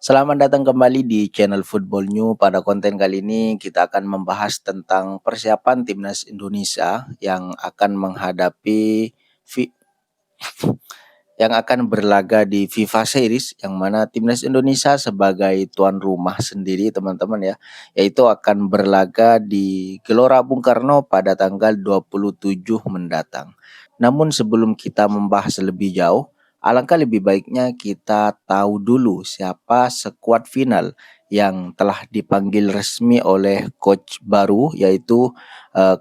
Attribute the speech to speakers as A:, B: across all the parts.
A: Selamat datang kembali di channel Football New. Pada konten kali ini kita akan membahas tentang persiapan timnas Indonesia yang akan menghadapi fi- yang akan berlaga di FIFA Series, yang mana timnas Indonesia sebagai tuan rumah sendiri teman-teman ya, yaitu akan berlaga di Gelora Bung Karno pada tanggal 27 mendatang. Namun sebelum kita membahas lebih jauh, alangkah lebih baiknya kita tahu dulu siapa skuad final yang telah dipanggil resmi oleh coach baru, yaitu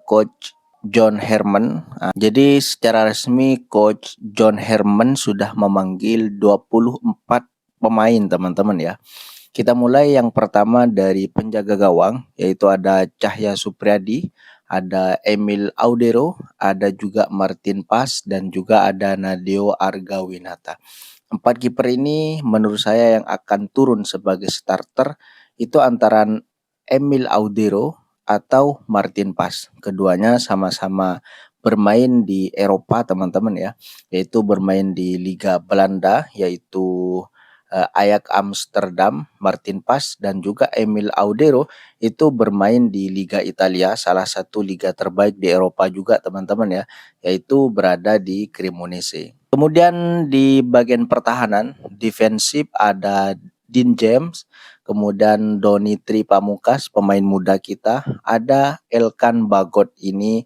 A: coach John Herman. Jadi secara resmi coach John Herman sudah memanggil 24 pemain teman-teman ya. Kita mulai yang pertama dari penjaga gawang, yaitu ada Cahya Supriyadi, ada Emil Audero, ada juga Martin Pas, dan juga ada Nadeo Argawinata. Empat kiper ini menurut saya yang akan turun sebagai starter itu antara Emil Audero atau Martin Pas. Keduanya sama-sama bermain di Eropa teman-teman ya, yaitu bermain di Liga Belanda, yaitu Ajax Amsterdam. Martin Pas dan juga Emil Audero itu bermain di Liga Italia, salah satu liga terbaik di Eropa juga teman-teman ya, yaitu berada di Cremonese. Kemudian di bagian pertahanan defensif ada Dean James, kemudian Doni Tri Pamukas, pemain muda kita, ada Elkan Bagot. Ini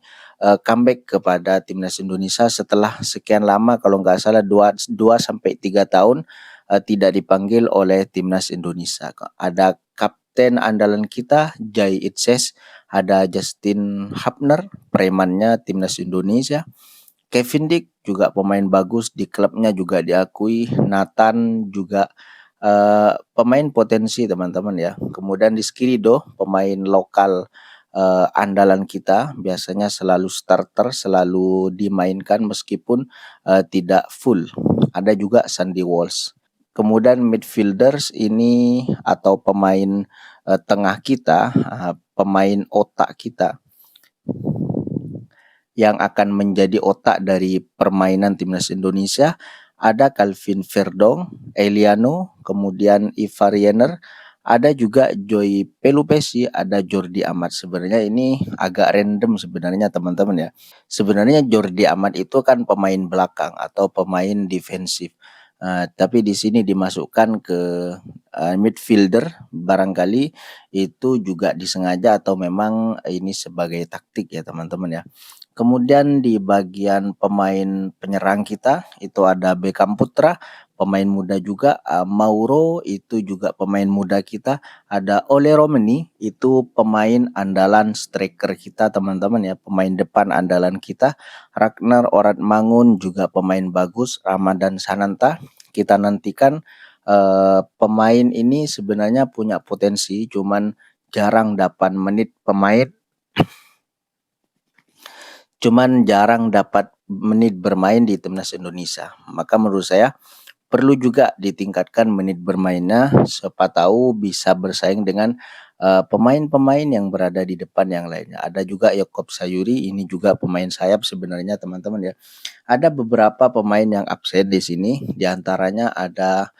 A: comeback kepada timnas Indonesia setelah sekian lama, kalau nggak salah 2 sampai 3 tahun tidak dipanggil oleh timnas Indonesia. Ada kapten andalan kita Jai Itses, ada Justin Hapner, premannya timnas Indonesia. Kevin Dick juga pemain bagus di klubnya juga diakui. Nathan juga pemain potensi teman-teman ya. Kemudian Rizky Ridho, pemain lokal andalan kita, biasanya selalu starter, selalu dimainkan meskipun tidak full. Ada juga Sandy Walsh. Kemudian midfielders ini atau pemain tengah kita, pemain otak kita yang akan menjadi otak dari permainan timnas Indonesia, ada Calvin Verdong, Eliano, kemudian Ivar Yener, ada juga Joy Pelupesi, ada Jordi Amat. Sebenarnya ini agak random sebenarnya teman-teman ya. Sebenarnya Jordi Amat itu kan pemain belakang atau pemain defensif. Tapi di sini dimasukkan ke midfielder, barangkali itu juga disengaja atau memang ini sebagai taktik ya teman-teman ya. Kemudian di bagian pemain penyerang kita itu ada Beckham Putra, pemain muda juga, Mauro itu juga pemain muda kita, ada Ole Romeni itu pemain andalan striker kita teman-teman ya, pemain depan andalan kita, Ragnar Oratmangun juga pemain bagus, Ramadan Sananta. Kita nantikan pemain ini sebenarnya punya potensi, cuman jarang dapat menit bermain di timnas Indonesia. Maka menurut saya perlu juga ditingkatkan menit bermainnya, siapa tahu bisa bersaing dengan pemain-pemain yang berada di depan yang lainnya. Ada juga Yakob Sayuri, ini juga pemain sayap sebenarnya teman-teman ya. Ada beberapa pemain yang absen di sini, diantaranya ada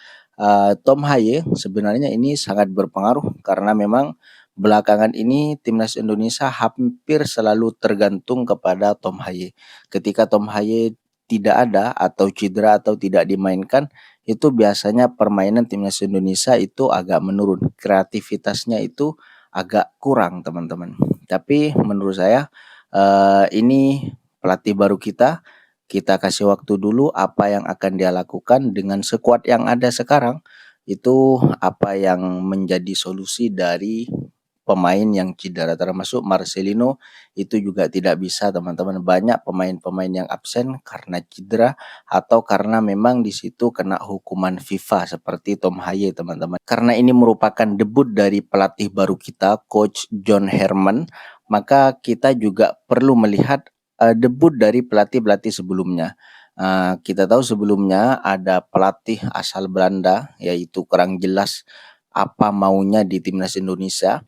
A: Tom Haye. Sebenarnya ini sangat berpengaruh karena memang belakangan ini timnas Indonesia hampir selalu tergantung kepada Tom Haye. Ketika Tom Haye tidak ada atau cedera atau tidak dimainkan, itu biasanya permainan timnas Indonesia itu agak menurun. Kreativitasnya itu agak kurang teman-teman. Tapi menurut saya ini pelatih baru kita kasih waktu dulu apa yang akan dia lakukan dengan skuad yang ada sekarang, itu apa yang menjadi solusi dari pemain yang cedera, termasuk Marcelino itu juga tidak bisa teman-teman. Banyak pemain-pemain yang absen karena cedera atau karena memang di situ kena hukuman FIFA seperti Tom Haye teman-teman. Karena ini merupakan debut dari pelatih baru kita, coach John Herman, maka kita juga perlu melihat debut dari pelatih-pelatih sebelumnya. Kita tahu sebelumnya ada pelatih asal Belanda, yaitu kurang jelas apa maunya di timnas Indonesia,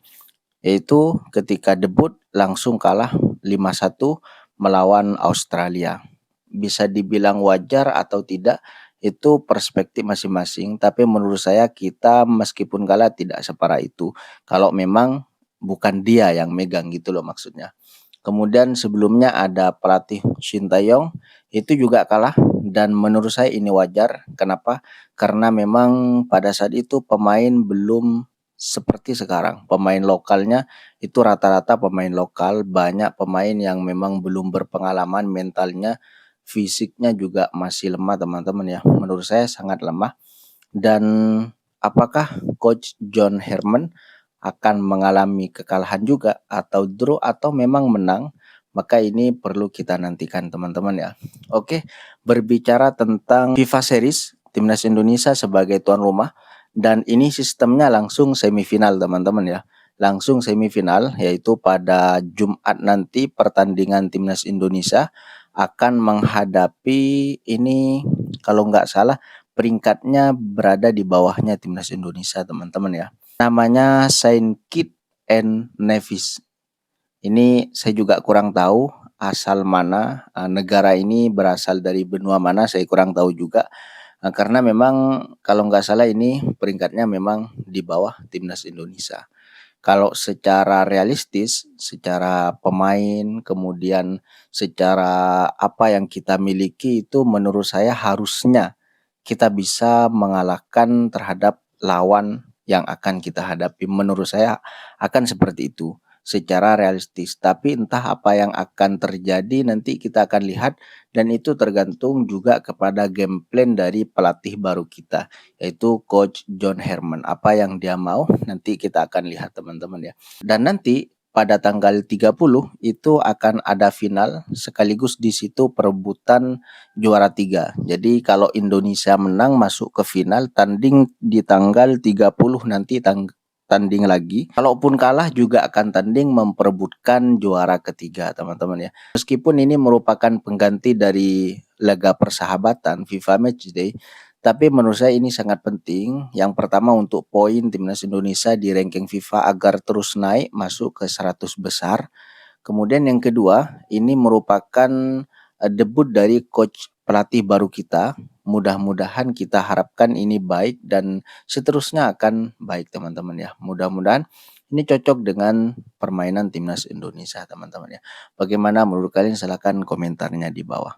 A: yaitu ketika debut langsung kalah 5-1 melawan Australia. Bisa dibilang wajar atau tidak, itu perspektif masing-masing, tapi menurut saya kita meskipun kalah tidak separah itu, kalau memang bukan dia yang megang gitu loh maksudnya. Kemudian sebelumnya ada pelatih Shin Tae-yong, itu juga kalah dan menurut saya ini wajar. Kenapa? Karena memang pada saat itu pemain belum seperti sekarang. Pemain lokalnya itu rata-rata pemain lokal, banyak pemain yang memang belum berpengalaman, mentalnya, fisiknya juga masih lemah teman-teman ya. Menurut saya sangat lemah. Dan apakah coach John Herman akan mengalami kekalahan juga atau draw atau memang menang? Maka ini perlu kita nantikan teman-teman ya. Oke, berbicara tentang FIFA Series, Timnas Indonesia sebagai tuan rumah dan ini sistemnya langsung semifinal teman-teman ya. Langsung semifinal yaitu pada Jumat nanti pertandingan Timnas Indonesia akan menghadapi ini kalau nggak salah peringkatnya berada di bawahnya Timnas Indonesia teman-teman ya. Namanya Saint Kitts and Nevis. Ini saya juga kurang tahu asal mana negara ini berasal dari benua mana saya kurang tahu juga. Karena memang kalau nggak salah ini peringkatnya memang di bawah Timnas Indonesia. Kalau secara realistis, secara pemain, kemudian secara apa yang kita miliki itu menurut saya harusnya kita bisa mengalahkan terhadap lawan yang akan kita hadapi. Menurut saya akan seperti itu secara realistis. Tapi entah apa yang akan terjadi nanti kita akan lihat dan itu tergantung juga kepada game plan dari pelatih baru kita yaitu coach John Herman. Apa yang dia mau nanti kita akan lihat teman-teman ya. Dan nanti pada tanggal 30 itu akan ada final sekaligus di situ perebutan juara 3. Jadi kalau Indonesia menang masuk ke final tanding di tanggal 30 nanti tanding lagi. Kalaupun kalah juga akan tanding memperebutkan juara ketiga teman-teman ya. Meskipun ini merupakan pengganti dari laga persahabatan FIFA Matchday, tapi menurut saya ini sangat penting. Yang pertama untuk poin Timnas Indonesia di ranking FIFA agar terus naik masuk ke 100 besar. Kemudian yang kedua, ini merupakan debut dari coach pelatih baru kita. Mudah-mudahan kita harapkan ini baik dan seterusnya akan baik teman-teman ya. Mudah-mudahan ini cocok dengan permainan Timnas Indonesia teman-teman ya. Bagaimana menurut kalian? Silahkan komentarnya di bawah.